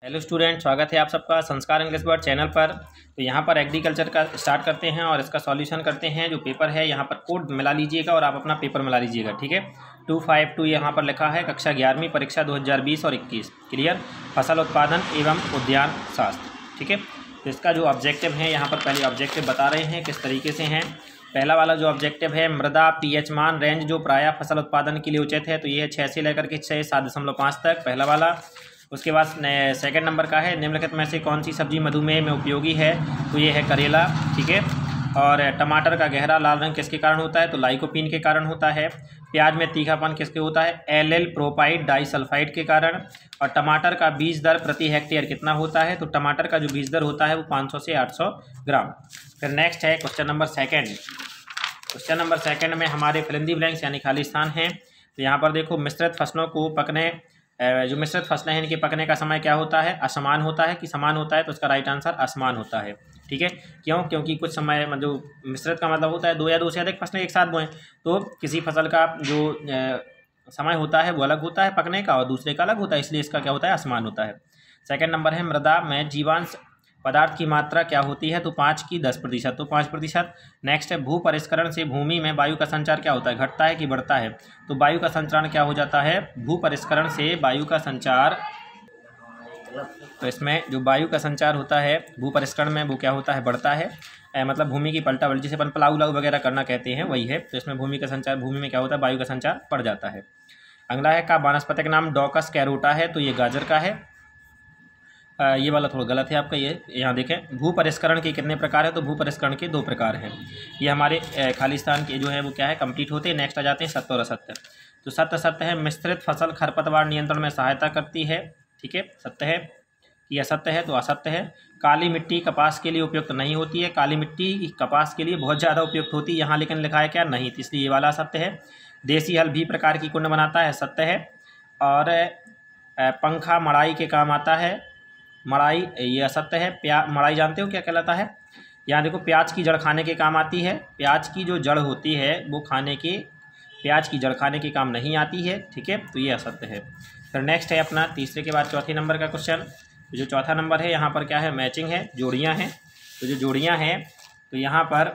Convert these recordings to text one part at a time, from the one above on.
Hello student, स्वागत है आप सबका संस्कार इंग्लिश वर्ड चैनल पर। तो यहाँ पर एग्रीकल्चर का स्टार्ट करते हैं और इसका सॉल्यूशन करते हैं। जो पेपर है यहाँ पर कोड मिला लीजिएगा और आप अपना पेपर मिला लीजिएगा, ठीक है। 252 यहाँ पर लिखा है, कक्षा 11वीं परीक्षा 2020 और 21 क्लियर, फसल उत्पादन एवं उद्यान शास्त्र, ठीक है। तो इसका जो ऑब्जेक्टिव है यहाँ पर पहले ऑब्जेक्टिव बता रहे हैं किस तरीके से हैं। पहला वाला जो ऑब्जेक्टिव है, मृदा पीएच मान रेंज जो प्रायः फसल उत्पादन के लिए उचित है, तो ये है 6 से लेकर के 7.5 तक, पहला वाला। उसके बाद सेकंड नंबर का है, निम्नलिखित में से कौन सी सब्जी मधुमेह में उपयोगी है, तो ये है करेला, ठीक है। और टमाटर का गहरा लाल रंग किसके कारण होता है, तो लाइकोपीन के कारण होता है। प्याज में तीखापन किसके होता है, एल प्रोपाइड डाइसल्फाइड के कारण। और टमाटर का बीज दर प्रति हेक्टेयर कितना होता है, तो टमाटर का जो बीज दर होता है वो 500 से 800 ग्राम। फिर नेक्स्ट है question number second. Question number second में हमारे फिलिंदी ब्लैंक्स यानी खाली स्थान है। तो यहाँ पर देखो, मिश्रित फसलों को पकने जो मिश्रित फसलें हैं इनके पकने का समय क्या होता है, असमान होता है कि समान होता है, तो इसका राइट आंसर असमान होता है, ठीक है। क्यों, क्योंकि कुछ समय जो मिश्रित का मतलब होता है दो या दो से अधिक फसलें एक साथ बोएं, तो किसी फसल का जो समय होता है वो अलग होता है पकने का और दूसरे का अलग होता है, इसलिए इसका क्या होता है, असमान होता है। सेकेंड नंबर है, मृदा में जीवांश पदार्थ की मात्रा क्या होती है, तो 5 की 10%, तो 5%। नेक्स्ट है, भू परिष्करण से भूमि में वायु का संचार क्या होता है, घटता है कि बढ़ता है, तो वायु का संचरण क्या हो जाता है, भू परिष्करण से वायु का संचार। तो इसमें जो वायु का संचार होता है भू परिष्करण में वो क्या होता है, बढ़ता है, मतलब भूमि की पलटा पलटी, जिसे अपन पलाऊ उलाऊ वगैरह करना कहते हैं वही है। तो इसमें भूमि का संचार, भूमि में क्या होता है, वायु का संचार बढ़ जाता है। अगला है, का वानस्पतिक नाम डॉकस कैरोटा है, तो ये गाजर का है। ये वाला थोड़ा गलत है आपका, ये यहाँ देखें, भू परिष्करण के कितने प्रकार है, तो भू परिष्करण के 2 प्रकार हैं। ये हमारे खाली स्थान के जो है वो क्या है, कंप्लीट होते हैं। नेक्स्ट आ जाते हैं सत्य और असत्य। तो सत्य है, मिश्रित फसल खरपतवार नियंत्रण में सहायता करती है, ठीक है, सत्य है। ये असत्य है, तो असत्य है। काली मिट्टी कपास के लिए उपयुक्त नहीं होती है, काली मिट्टी कपास के लिए बहुत ज़्यादा उपयुक्त होती है, यहाँ लेकिन लिखा है क्या, नहीं, तो इसलिए ये वाला असत्य है। देसी हल भी प्रकार की कुंड बनाता है, सत्य है। और पंखा मड़ाई के काम आता है, मड़ाई, ये असत्य है। मड़ाई जानते हो क्या कहलाता है, यहाँ देखो, प्याज की जड़ खाने के काम आती है, प्याज की जो जड़ होती है वो प्याज की जड़ खाने के काम नहीं आती है, ठीक है, तो ये असत्य है। फिर नेक्स्ट है अपना तीसरे के बाद चौथे नंबर का क्वेश्चन। तो जो चौथा नंबर है यहाँ पर क्या है, मैचिंग है, जोड़ियाँ हैं। तो जो जोड़ियाँ हैं, तो यहाँ पर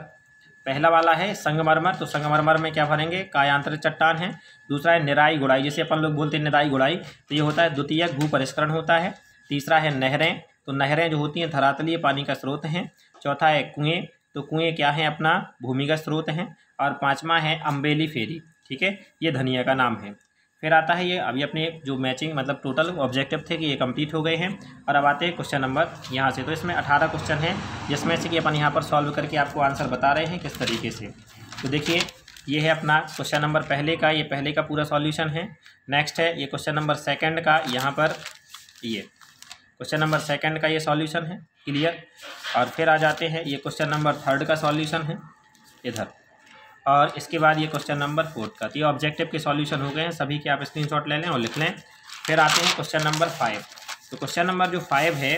पहला वाला है संगमरमर, तो संगमरमर में क्या भरेंगे, कायांतरित चट्टान है। दूसरा है निराई गुड़ाई, जैसे अपन लोग बोलते हैं निदाई गुड़ाई, तो ये होता है द्वितीयक भू परिष्करण होता है। तीसरा है नहरें, तो नहरें जो होती हैं धरातलीय पानी का स्रोत हैं। चौथा है कुएँ, तो कुएँ क्या है, अपना भूमिगत स्रोत हैं। और पांचवा है अम्बेली फेरी, ठीक है, ये धनिया का नाम है। फिर आता है ये, अभी अपने जो मैचिंग मतलब टोटल ऑब्जेक्टिव थे कि ये कंप्लीट हो गए हैं। और अब आते हैं क्वेश्चन नंबर यहाँ से। तो इसमें 18 क्वेश्चन हैं, जिसमें से कि अपन यहाँ पर सॉल्व करके आपको आंसर बता रहे हैं किस तरीके से। तो देखिए, ये है अपना क्वेश्चन नंबर पहले का, ये पहले का पूरा सॉल्यूशन है। नेक्स्ट है ये क्वेश्चन नंबर सेकंड का, यहाँ पर ये क्वेश्चन नंबर सेकंड का ये सॉल्यूशन है, क्लियर। और फिर आ जाते हैं ये क्वेश्चन नंबर थर्ड का सॉल्यूशन है इधर, और इसके बाद ये क्वेश्चन नंबर फोर्थ का। तो ये ऑब्जेक्टिव के सॉल्यूशन हो गए हैं सभी के, आप स्क्रीनशॉट ले लें और लिख लें। फिर आते हैं क्वेश्चन नंबर 5। तो क्वेश्चन नंबर जो 5 है,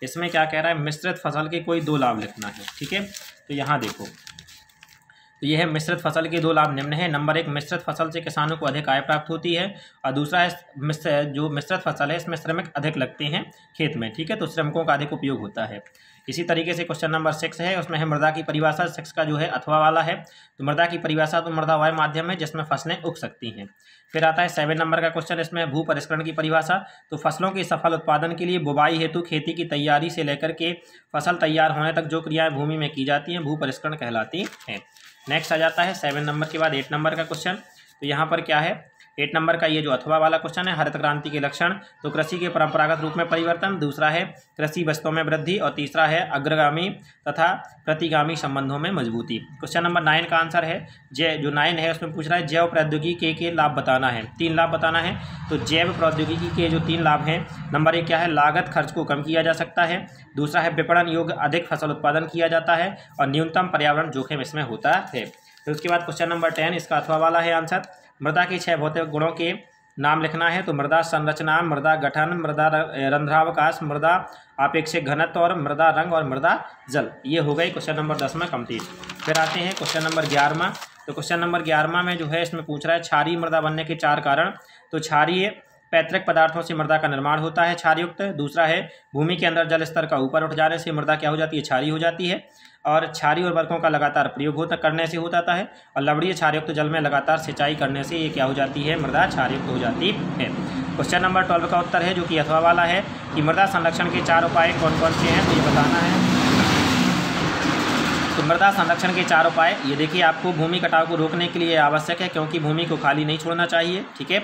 इसमें क्या कह रहा है, मिश्रित फसल के कोई 2 लाभ लिखना है, ठीक है। तो यहाँ देखो, तो यह है मिश्रित फसल के 2 लाभ निम्न है। नंबर 1, मिश्रित फसल से किसानों को अधिक आय प्राप्त होती है। और दूसरा है जो मिश्रित फसल है इसमें श्रमिक अधिक लगते हैं खेत में, ठीक है, तो श्रमिकों का अधिक उपयोग होता है। इसी तरीके से क्वेश्चन नंबर 6 है, उसमें है मृदा की परिभाषा। 6 का जो है अथवा वाला है, तो मृदा की परिभाषा, तो मृदा वह माध्यम है जिसमें फसलें उग सकती हैं। फिर आता है 7 नंबर का क्वेश्चन, इसमें भू परिष्करण की परिभाषा। तो फसलों के सफल उत्पादन के लिए बुवाई हेतु खेती की तैयारी से लेकर के फसल तैयार होने तक जो क्रियाएं भूमि में की जाती हैं भू परिष्करण कहलाती हैं। नेक्स्ट आ जाता है 7 नंबर के बाद 8 नंबर का क्वेश्चन। तो यहाँ पर क्या है, 8 नंबर का ये जो अथवा वाला क्वेश्चन है, हरित क्रांति के लक्षण। तो कृषि के परंपरागत रूप में परिवर्तन, दूसरा है कृषि वस्तुओं में वृद्धि, और तीसरा है अग्रगामी तथा प्रतिगामी संबंधों में मजबूती। क्वेश्चन नंबर 9 का आंसर है जो 9 है उसमें पूछ रहा है जैव प्रौद्योगिकी के लाभ बताना है, 3 लाभ बताना है। तो जैव प्रौद्योगिकी के जो 3 लाभ हैं, नंबर 1 क्या है, लागत खर्च को कम किया जा सकता है। दूसरा है विपणन योग्य अधिक फसल उत्पादन किया जाता है, और न्यूनतम पर्यावरण जोखिम इसमें होता है। फिर उसके बाद क्वेश्चन नंबर 10, इसका अथवा वाला है आंसर। मृदा के 6 भौतिक गुणों के नाम लिखना है। तो मृदा संरचना, मृदा गठन, मृदा रंध्रावकाश, मृदा आपेक्षिक घनत्व, और मृदा रंग, और मृदा जल। ये हो गई क्वेश्चन नंबर 10 में कंप्लीट। फिर आते हैं क्वेश्चन नंबर 11। तो क्वेश्चन नंबर 11 में जो है इसमें पूछ रहा है क्षारीय मृदा बनने के 4 कारण। तो क्षारीय पैतृक पदार्थों से मृदा का निर्माण होता है क्षारयुक्त। दूसरा है भूमि के अंदर जल स्तर का ऊपर उठ जाने से मृदा क्या हो जाती है, क्षारीय हो जाती है। और क्षारीय उर्वरकों का लगातार प्रयोग करने से हो जाता है। और लवणीय क्षारयुक्त जल में लगातार सिंचाई करने से ये क्या हो जाती है, मृदा क्षारयुक्त हो जाती है। क्वेश्चन नंबर 12 का उत्तर है जो कि अथवा वाला है कि मृदा संरक्षण के 4 उपाय कौन कौन से हैं, तो ये बताना है। तो मृदा संरक्षण के 4 उपाय ये देखिए, आपको भूमि कटाव को रोकने के लिए आवश्यक है, क्योंकि भूमि को खाली नहीं छोड़ना चाहिए, ठीक है।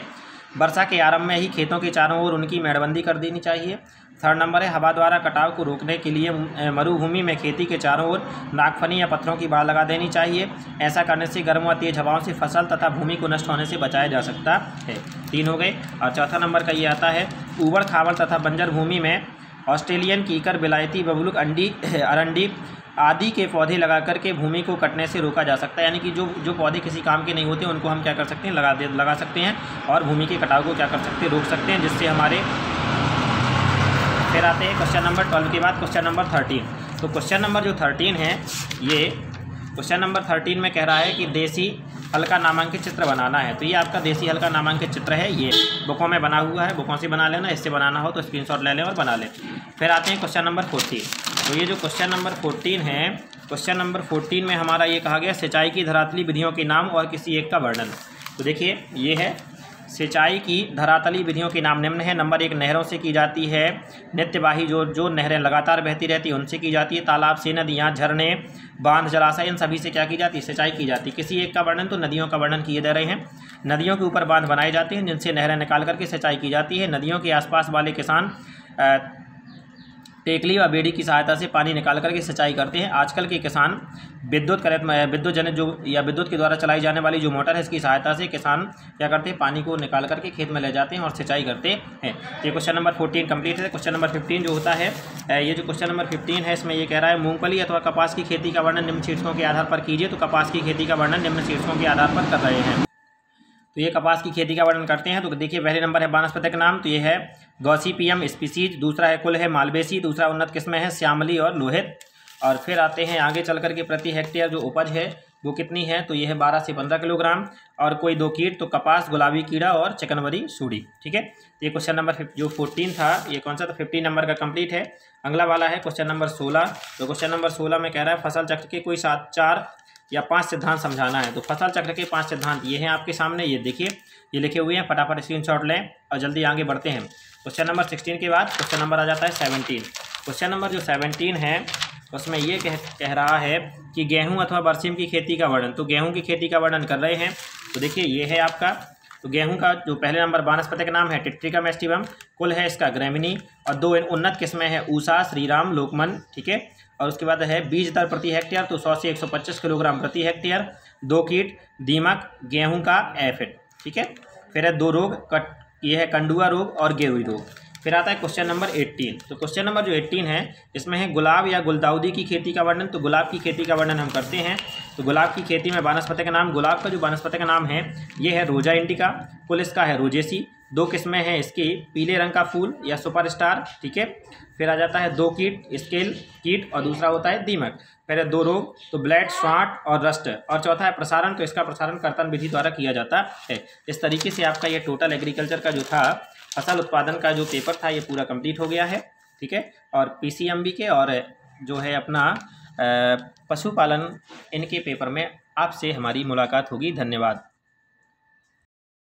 वर्षा के आरंभ में ही खेतों के चारों ओर उनकी मेड़बंदी कर देनी चाहिए। 3rd नंबर है हवा द्वारा कटाव को रोकने के लिए मरुभूमि में खेती के चारों ओर नागफनी या पत्थरों की बाड़ लगा देनी चाहिए। ऐसा करने से गर्म व तेज हवाओं से फसल तथा भूमि को नष्ट होने से बचाया जा सकता है। 3 हो गए। और 4था नंबर का ये आता है ऊबड़ खाबड़ तथा बंजर भूमि में ऑस्ट्रेलियन कीकर, विलायती बबूल, अरंडी आदि के पौधे लगा करके भूमि को कटने से रोका जा सकता है। यानी कि जो पौधे किसी काम के नहीं होते उनको हम क्या कर सकते हैं, लगा सकते हैं और भूमि के कटाव को क्या कर सकते हैं, रोक सकते हैं, जिससे हमारे। फिर आते हैं क्वेश्चन नंबर 12 के बाद क्वेश्चन नंबर 13। तो क्वेश्चन नंबर जो 13 है, ये क्वेश्चन नंबर 13 में कह रहा है कि देसी हल का नामांकित चित्र बनाना है। तो ये आपका देसी हल का नामांकित चित्र है, ये बुकों में बना हुआ है, बुकों से बना लेना, इससे बनाना हो तो स्क्रीनशॉट ले लें और बना लें। फिर आते हैं क्वेश्चन नंबर 14। तो ये जो क्वेश्चन नंबर 14 है, क्वेश्चन नंबर 14 में हमारा ये कहा गया सिंचाई की धरातली विधियों के नाम और किसी एक का वर्णन। तो देखिए ये है सिंचाई की धरातली विधियों के नाम निम्न है। नंबर 1 नहरों से की जाती है, नित्यवाही जो नहरें लगातार बहती रहती है उनसे की जाती है, तालाब से, नदियाँ, झरने, बांध, जलाशय, इन सभी से क्या की जाती है, सिंचाई की जाती है। किसी एक का वर्णन, तो नदियों का वर्णन किए जा रहे हैं। नदियों के ऊपर बांध बनाए जाते हैं जिनसे नहरें निकाल करके सिंचाई की जाती है। नदियों के आसपास वाले किसान टेकली व बेड़ी की सहायता से पानी निकाल करके सिंचाई करते हैं। आजकल के किसान विद्युत जनित या विद्युत के द्वारा चलाई जाने वाली जो मोटर है इसकी सहायता से किसान क्या करते हैं, पानी को निकाल करके खेत में ले जाते हैं और सिंचाई करते हैं। ये क्वेश्चन नंबर 14 कंप्लीट है। क्वेश्चन नंबर 15 जो होता है, ये जो क्वेश्चन नंबर 15 है इसमें ये कह रहा है मूंगफली अथवा कपास की खेती का वर्णन निम्न शीर्षकों के आधार पर कीजिए। तो कपास की खेती का वर्णन निम्न शीर्षकों के आधार पर कर रहे हैं। तो ये कपास की खेती का वर्णन करते हैं। तो देखिए पहले नंबर है वानस्पतिक नाम, तो ये है गॉसिपियम स्पीसीज। दूसरा है कुल है मालवेसी। दूसरा उन्नत किस्में है श्यामली और लोहित। और फिर आते हैं आगे चल करके प्रति हेक्टेयर जो उपज है वो कितनी है, तो ये है 12 से 15 किलोग्राम। और कोई 2 कीट, तो कपास, गुलाबी कीड़ा और चिकनवरी सूढ़ी, ठीक है। ये क्वेश्चन नंबर जो 14 था ये कौन सा था, 15 नंबर का कंप्लीट है। अगला वाला है क्वेश्चन नंबर 16। तो क्वेश्चन नंबर 16 में कह रहा है फसल चक्र के कोई 4 या 5 सिद्धांत समझाना है। तो फसल चक्र के 5 सिद्धांत ये हैं आपके सामने, ये देखिए ये लिखे हुए हैं, फटाफट स्क्रीनशॉट लें और जल्दी आगे बढ़ते हैं। क्वेश्चन नंबर 16 के बाद क्वेश्चन नंबर आ जाता है 17। क्वेश्चन नंबर जो 17 है उसमें ये कह रहा है कि गेहूं अथवा बरसीम की खेती का वर्णन। तो गेहूं की खेती का वर्णन कर रहे हैं। तो देखिए ये है आपका, तो गेहूं का जो पहले नंबर वानस्पतिक नाम है टिट्रिकम एस्टिवम, कुल है इसका ग्रेमिनी, और 2 उन्नत किस्में हैं ऊषा, श्रीराम, लोकमन, ठीक है। और उसके बाद है बीज दर प्रति हेक्टेयर, तो 100 से 125 किलोग्राम प्रति हेक्टेयर। 2 कीट, दीमक, गेहूं का एफिड, ठीक है। फिर है 2 रोग, ये है कंडुआ रोग और गेरुई रोग। फिर आता है क्वेश्चन नंबर 18। तो क्वेश्चन नंबर जो 18 है इसमें है गुलाब या गुलदाउदी की खेती का वर्णन। तो गुलाब की खेती का वर्णन हम करते हैं। तो गुलाब की खेती में वानस्पतिक नाम, गुलाब का जो वानस्पतिक नाम है ये है रोजा इंडिका, कुल इसका है रोजेसी। 2 किस्में हैं इसकी, पीले रंग का फूल या सुपरस्टार, ठीक है। फिर आ जाता है 2 कीट, स्केल कीट, और दूसरा होता है दीमक। फिर है 2 रोग, तो ब्लैड, स्वाट और रस्ट। और चौथा है प्रसारण, तो इसका प्रसारण कर्तन विधि द्वारा किया जाता है। इस तरीके से आपका ये टोटल एग्रीकल्चर का जो था फसल उत्पादन का जो पेपर था ये पूरा कंप्लीट हो गया है, ठीक है। और पीसीएमबी के और जो है अपना पशुपालन, इनके पेपर में आपसे हमारी मुलाकात होगी। धन्यवाद।